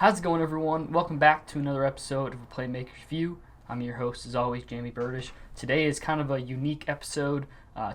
How's it going, everyone? Welcome back to another episode of a Playmakers View. I'm your host, as always, Jamie Burdish. Today is kind of a unique episode.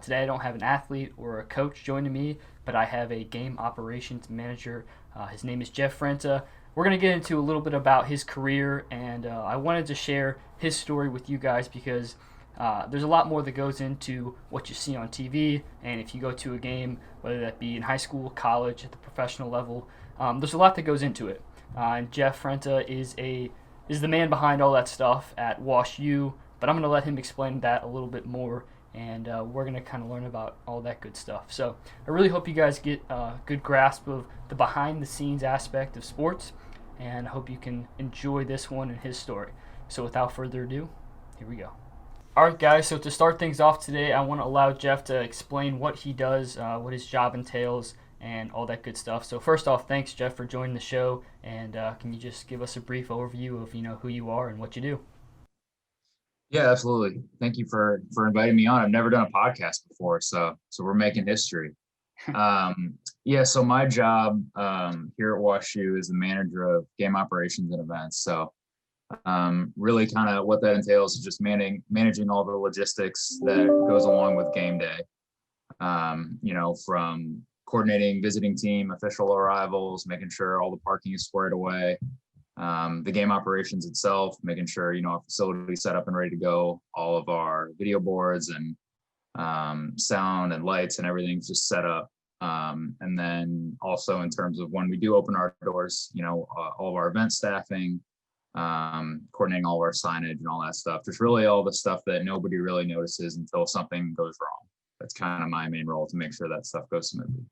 Today I don't have an athlete or a coach joining me, but I have a game operations manager. His name is Jeff Franta. We're going to get into a little bit about his career, and I wanted to share his story with you guys because there's a lot more that goes into what you see on TV, and if you go to a game, whether that be in high school, college, at the professional level, there's a lot that goes into it. And Jeff Frenta is the man behind all that stuff at Wash U. But I'm going to let him explain that a little bit more, and we're going to kind of learn about all that good stuff. So I really hope you guys get a good grasp of the behind-the-scenes aspect of sports, and I hope you can enjoy this one and his story. So without further ado, here we go. All right, guys. So to start things off today, I want to allow Jeff to explain what he does, what his job entails, and all that good stuff. So first off, thanks, Jeff, for joining the show. And can you just give us a brief overview of who you are and what you do? Yeah, absolutely. Thank you for inviting me on. I've never done a podcast before, so we're making history. Yeah, so my job here at WashU is the manager of game operations and events. So really kind of what that entails is just managing all the logistics that goes along with game day. From coordinating visiting team official arrivals, making sure all the parking is squared away, the game operations itself, making sure our facility is set up and ready to go, all of our video boards and sound and lights and everything's just set up. And then also in terms of when we do open our doors, all of our event staffing, coordinating all of our signage and all that stuff. Just really all the stuff that nobody really notices until something goes wrong. That's kind of my main role, to make sure that stuff goes smoothly.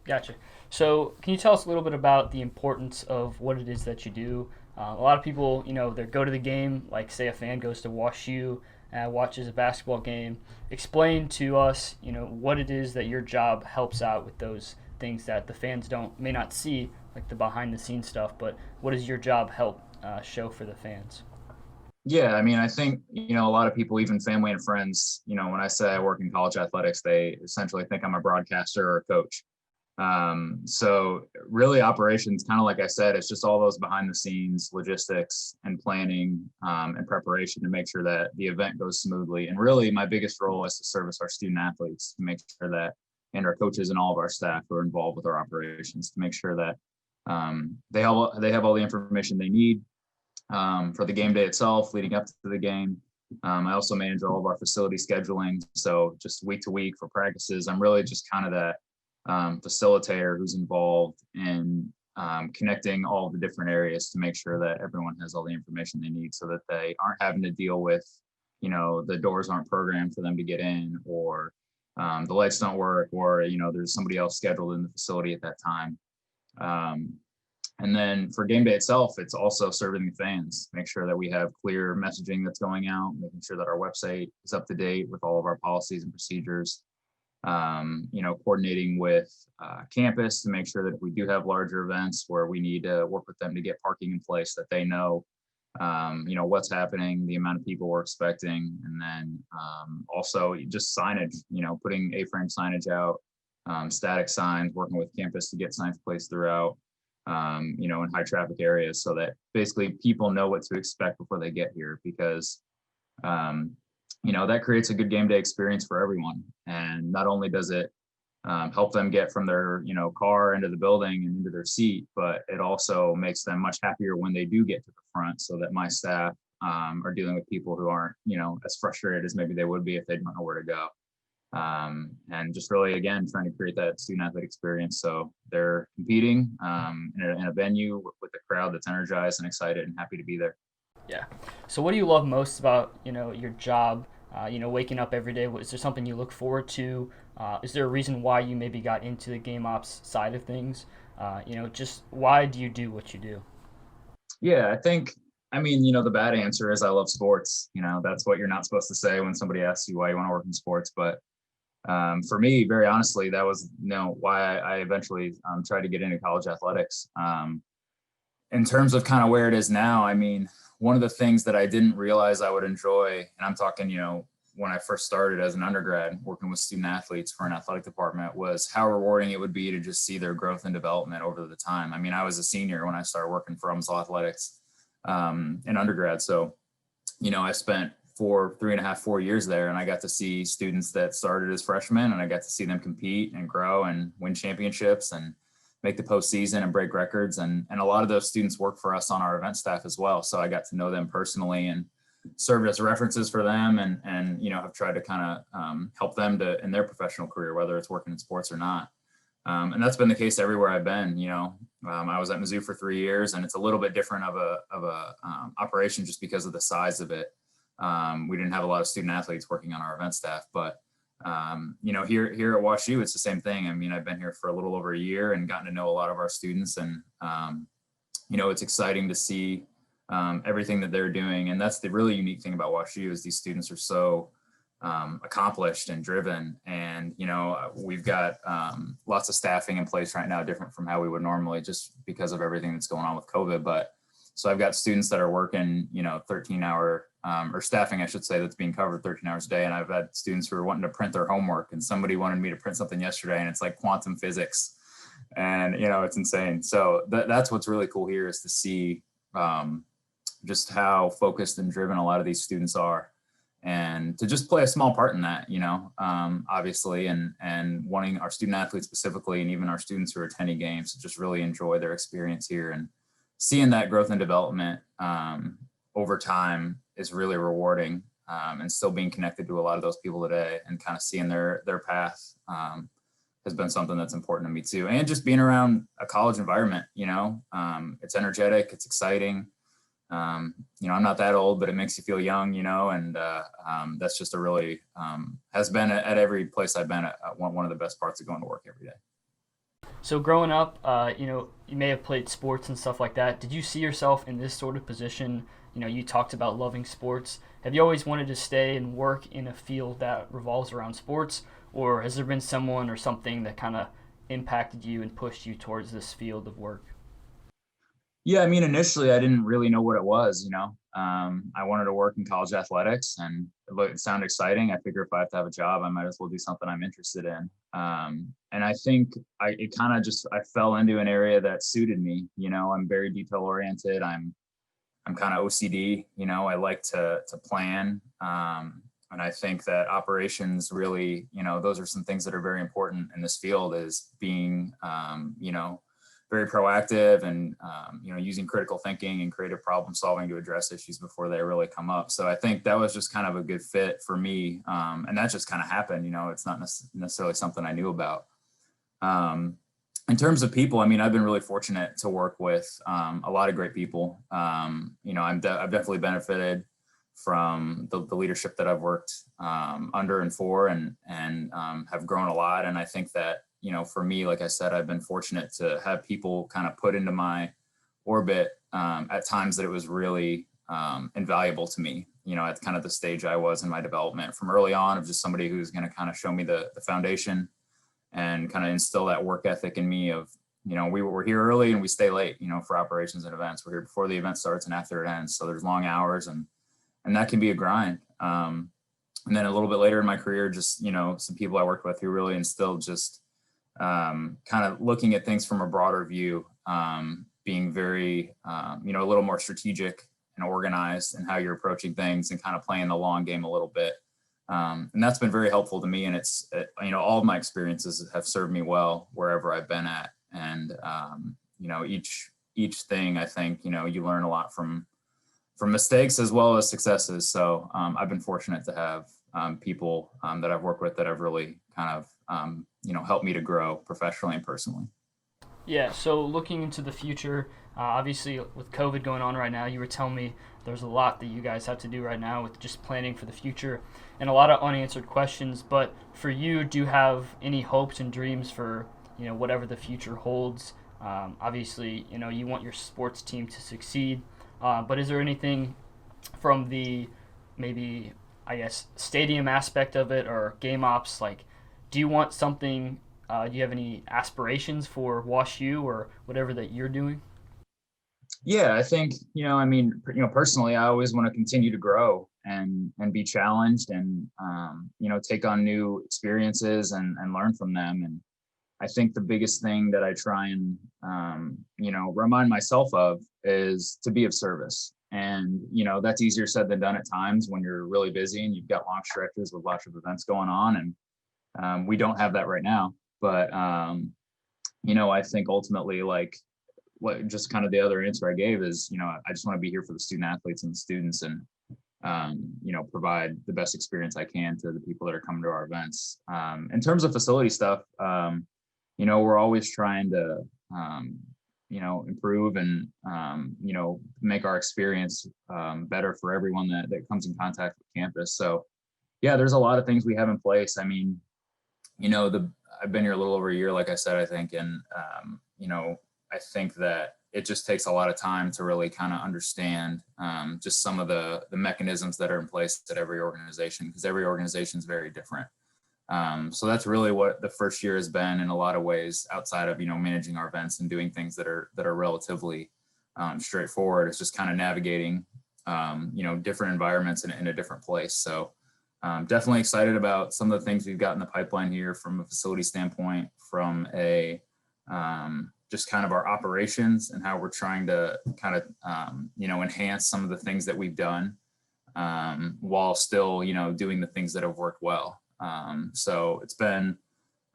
Gotcha. So, can you tell us a little bit about the importance of what it is that you do? A lot of people, they go to the game, like say a fan goes to Wash U, watches a basketball game. Explain to us, what it is that your job helps out with those things that the fans may not see, like the behind the scenes stuff. But what does your job help show for the fans? Yeah, I mean, I think, a lot of people, even family and friends, when I say I work in college athletics, they essentially think I'm a broadcaster or a coach. So really operations, kind of like I said, it's just all those behind the scenes logistics and planning and preparation to make sure that the event goes smoothly. And really my biggest role is to service our student athletes, to make sure that, and our coaches and all of our staff who are involved with our operations, to make sure that they have all the information they need for the game day itself, leading up to the game. I also manage all of our facility scheduling. So just week to week for practices, I'm really just kind of that facilitator who's involved in connecting all the different areas to make sure that everyone has all the information they need, so that they aren't having to deal with, the doors aren't programmed for them to get in, or the lights don't work, or, there's somebody else scheduled in the facility at that time. And then for game day itself, it's also serving the fans, make sure that we have clear messaging that's going out, making sure that our website is up to date with all of our policies and procedures. Coordinating with campus to make sure that if we do have larger events where we need to work with them to get parking in place, that they know, what's happening, the amount of people we're expecting. And then also just signage, putting A-frame signage out, static signs, working with campus to get signs placed throughout, in high traffic areas, so that basically people know what to expect before they get here, because that creates a good game day experience for everyone. And not only does it help them get from their, car into the building and into their seat, but it also makes them much happier when they do get to the front, so that my staff are dealing with people who aren't, as frustrated as maybe they would be if they didn't know where to go. And just really, again, trying to create that student athlete experience. So they're competing in a venue with a crowd that's energized and excited and happy to be there. Yeah. So, what do you love most about your job? Waking up every day. Is there something you look forward to? Is there a reason why you maybe got into the game ops side of things? Just why do you do what you do? Yeah, the bad answer is I love sports. That's what you're not supposed to say when somebody asks you why you want to work in sports. But for me, very honestly, that was why I eventually tried to get into college athletics. In terms of kind of where it is now, one of the things that I didn't realize I would enjoy, and I'm talking, when I first started as an undergrad working with student athletes for an athletic department was how rewarding it would be to just see their growth and development over the time. I mean, I was a senior when I started working for Athletics in undergrad. So, I spent 3.5, 4 years there, and I got to see students that started as freshmen, and I got to see them compete and grow and win championships and make the postseason and break records. And a lot of those students work for us on our event staff as well. So I got to know them personally and served as references for them, and have tried to kind of help them in their professional career, whether it's working in sports or not. And that's been the case everywhere I've been. I was at Mizzou for 3 years, and it's a little bit different of a operation just because of the size of it. We didn't have a lot of student athletes working on our event staff, but here at WashU, it's the same thing. I mean, I've been here for a little over a year and gotten to know a lot of our students, and it's exciting to see everything that they're doing. And that's the really unique thing about WashU is these students are so accomplished and driven. And, we've got lots of staffing in place right now, different from how we would normally, just because of everything that's going on with COVID. But so I've got students that are working, 13-hour or staffing, I should say, that's being covered 13 hours a day. And I've had students who are wanting to print their homework, and somebody wanted me to print something yesterday, and it's like quantum physics, and, it's insane. So that's what's really cool here is to see just how focused and driven a lot of these students are, and to just play a small part in that, obviously, and wanting our student athletes specifically, and even our students who are attending games, to just really enjoy their experience here, and seeing that growth and development over time is really rewarding, and still being connected to a lot of those people today and kind of seeing their path has been something that's important to me too. And just being around a college environment, it's energetic, it's exciting. I'm not that old, but it makes you feel young, and that's just a really has been at every place I've been at one of the best parts of going to work every day. So growing up, you may have played sports and stuff like that. Did you see yourself in this sort of position? You talked about loving sports. Have you always wanted to stay and work in a field that revolves around sports, or has there been someone or something that kind of impacted you and pushed you towards this field of work? Yeah, I mean, initially I didn't really know what it was, I wanted to work in college athletics, and it sounded exciting. I figured if I have to have a job, I might as well do something I'm interested in. And I think I fell into an area that suited me. I'm very detail oriented. I'm kind of OCD, I like to plan. And I think that operations really, those are some things that are very important in this field, is being, very proactive and, using critical thinking and creative problem solving to address issues before they really come up. So I think that was just kind of a good fit for me. And that just kind of happened, it's not necessarily something I knew about. In terms of people, I mean, I've been really fortunate to work with a lot of great people. I've definitely benefited from the leadership that I've worked under and for, and have grown a lot. And I think that, for me, like I said, I've been fortunate to have people kind of put into my orbit at times that it was really invaluable to me, at kind of the stage I was in my development from early on, of just somebody who's going to kind of show me the foundation and kind of instill that work ethic in me of, we're here early and we stay late, for operations and events. We're here before the event starts and after it ends. So there's long hours, and that can be a grind. And then a little bit later in my career, just, some people I worked with who really instilled just kind of looking at things from a broader view, being very, a little more strategic and organized in how you're approaching things, and kind of playing the long game a little bit. And that's been very helpful to me. And it's, all of my experiences have served me well wherever I've been at. And, each thing, I think, you learn a lot from mistakes as well as successes. So I've been fortunate to have people that I've worked with that have really kind of, helped me to grow professionally and personally. Yeah, so looking into the future, obviously with COVID going on right now, you were telling me there's a lot that you guys have to do right now with just planning for the future and a lot of unanswered questions. But for you, do you have any hopes and dreams for, whatever the future holds? Obviously, you want your sports team to succeed, but is there anything from the maybe, I guess, stadium aspect of it or game ops? Like, do you want something? Do you have any aspirations for WashU or whatever that you're doing? Yeah, I think, personally, I always want to continue to grow and be challenged and, take on new experiences and learn from them. And I think the biggest thing that I try and, remind myself of is to be of service. And, that's easier said than done at times when you're really busy and you've got long stretches with lots of events going on. And we don't have that right now. But, I think ultimately, like, what just kind of the other answer I gave is, I just want to be here for the student athletes and the students and, provide the best experience I can to the people that are coming to our events. In terms of facility stuff, we're always trying to, improve and, make our experience better for everyone that comes in contact with campus. So, yeah, there's a lot of things we have in place. I mean, I've been here a little over a year, like I said, I think, and, I think that it just takes a lot of time to really kind of understand just some of the mechanisms that are in place at every organization, because every organization is very different. So that's really what the first year has been in a lot of ways, outside of, managing our events and doing things that are relatively straightforward. It's just kind of navigating, different environments in a different place. So definitely excited about some of the things we've got in the pipeline here from a facility standpoint, from a just kind of our operations and how we're trying to kind of, enhance some of the things that we've done while still, doing the things that have worked well. So it's been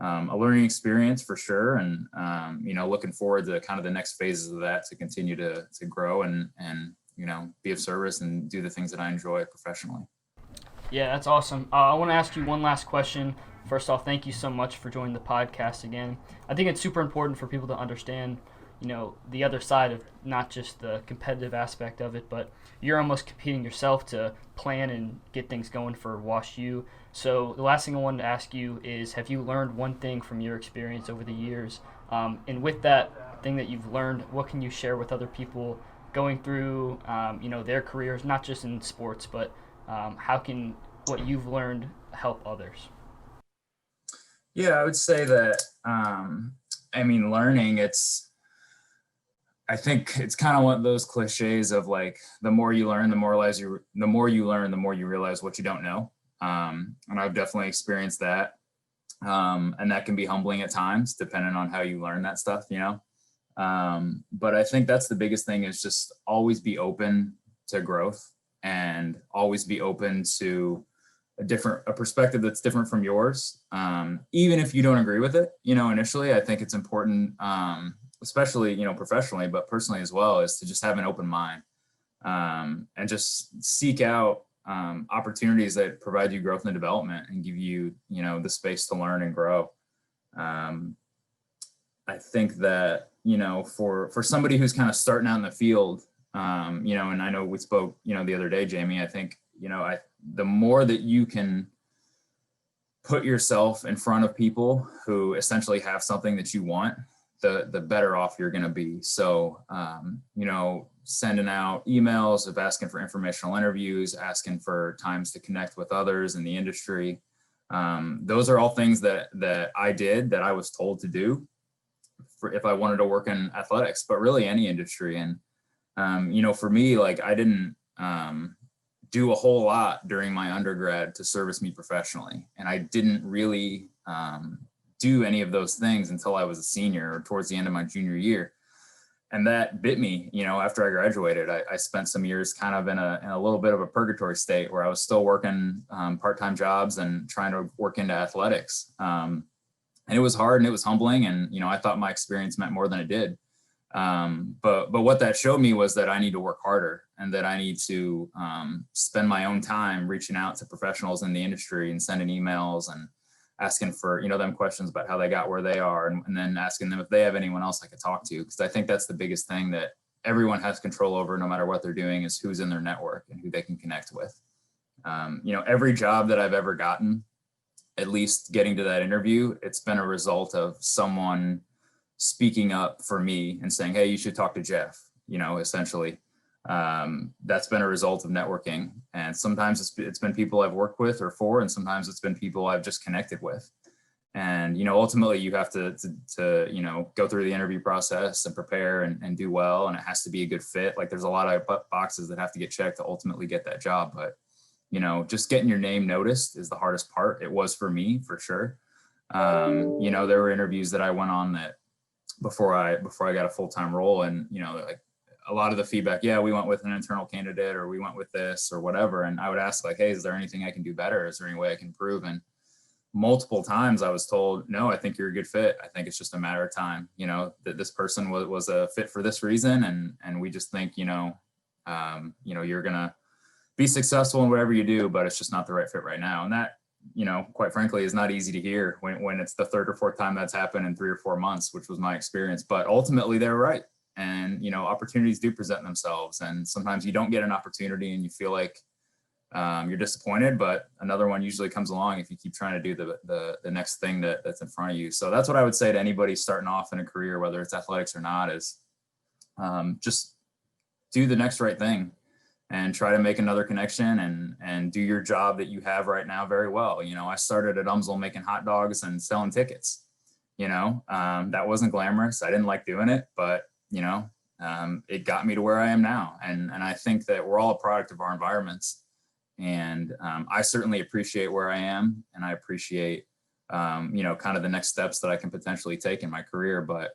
a learning experience for sure. And, looking forward to kind of the next phases of that to continue to grow and, be of service and do the things that I enjoy professionally. Yeah, that's awesome. I want to ask you one last question. First off, thank you so much for joining the podcast again. I think it's super important for people to understand, the other side of not just the competitive aspect of it, but you're almost competing yourself to plan and get things going for Wash U. So the last thing I wanted to ask you is, have you learned one thing from your experience over the years? And with that thing that you've learned, what can you share with other people going through, their careers, not just in sports, but how can what you've learned help others? Yeah, I would say that, learning, I think it's kind of one of those cliches of like, the more you learn, the more you realize what you don't know. And I've definitely experienced that. And that can be humbling at times, depending on how you learn that stuff, but I think that's the biggest thing, is just always be open to growth and always be open to a perspective that's different from yours. Even if you don't agree with it, initially, I think it's important, especially, professionally, but personally as well, is to just have an open mind, and just seek out opportunities that provide you growth and development and give you, the space to learn and grow. I think that, for somebody who's kind of starting out in the field, and I know we spoke, the other day, Jamie, I think, the more that you can put yourself in front of people who essentially have something that you want, the better off you're going to be. So, sending out emails of asking for informational interviews, asking for times to connect with others in the industry. Those are all things that I did, that I was told to do if I wanted to work in athletics, but really any industry. And, for me, like, I didn't do a whole lot during my undergrad to service me professionally. And I didn't really do any of those things until I was a senior or towards the end of my junior year. And that bit me, after I graduated. I spent some years kind of in a little bit of a purgatory state, where I was still working part-time jobs and trying to work into athletics. And it was hard and it was humbling. And, I thought my experience meant more than it did. But what that showed me was that I need to work harder, and that I need to spend my own time reaching out to professionals in the industry and sending emails and asking for, them questions about how they got where they are, and then asking them if they have anyone else I could talk to. Because I think that's the biggest thing that everyone has control over, no matter what they're doing, is who's in their network and who they can connect with. Every job that I've ever gotten, at least getting to that interview, it's been a result of someone speaking up for me and saying, hey, you should talk to Jeff, essentially. That's been a result of networking. And sometimes it's been people I've worked with or for, and sometimes it's been people I've just connected with. And, ultimately you have to go through the interview process and prepare and do well. And it has to be a good fit. Like, there's a lot of boxes that have to get checked to ultimately get that job. But just getting your name noticed is the hardest part. It was for me, for sure. There were interviews that I went on that before I got a full-time role, and like a lot of the feedback, yeah, we went with an internal candidate, or we went with this or whatever, and I would ask like, hey, is there anything I can do better? Is there any way I can improve? And multiple times I was told, no, I think you're a good fit. I think it's just a matter of time, that this person was a fit for this reason, and we just think you're gonna be successful in whatever you do, but it's just not the right fit right now. And that, quite frankly, is not easy to hear when it's the third or fourth time that's happened in 3 or 4 months, which was my experience. But ultimately they're right. And, opportunities do present themselves. And sometimes you don't get an opportunity and you feel like you're disappointed, but another one usually comes along if you keep trying to do the next thing that's in front of you. So that's what I would say to anybody starting off in a career, whether it's athletics or not, is just do the next right thing and try to make another connection and do your job that you have right now very well. I started at Umsel making hot dogs and selling tickets. That wasn't glamorous. I didn't like doing it, but it got me to where I am now. And I think that we're all a product of our environments. And I certainly appreciate where I am, and I appreciate, kind of the next steps that I can potentially take in my career. But,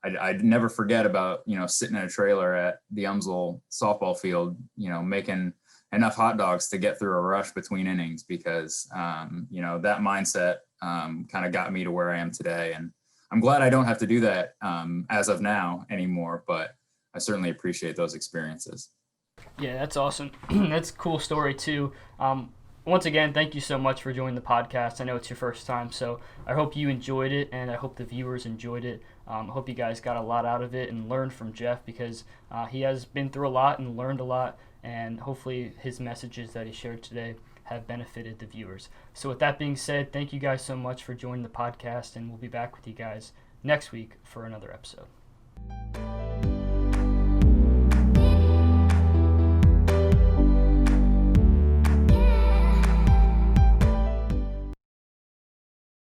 I'd never forget about, sitting in a trailer at the Umsel softball field, making enough hot dogs to get through a rush between innings, because, that mindset kind of got me to where I am today. And I'm glad I don't have to do that as of now anymore, but I certainly appreciate those experiences. Yeah, that's awesome. That's a cool story too. Once again, thank you so much for joining the podcast. I know it's your first time, so I hope you enjoyed it, and I hope the viewers enjoyed it. I hope you guys got a lot out of it and learned from Jeff, because he has been through a lot and learned a lot, and hopefully his messages that he shared today have benefited the viewers. So with that being said, thank you guys so much for joining the podcast, and we'll be back with you guys next week for another episode.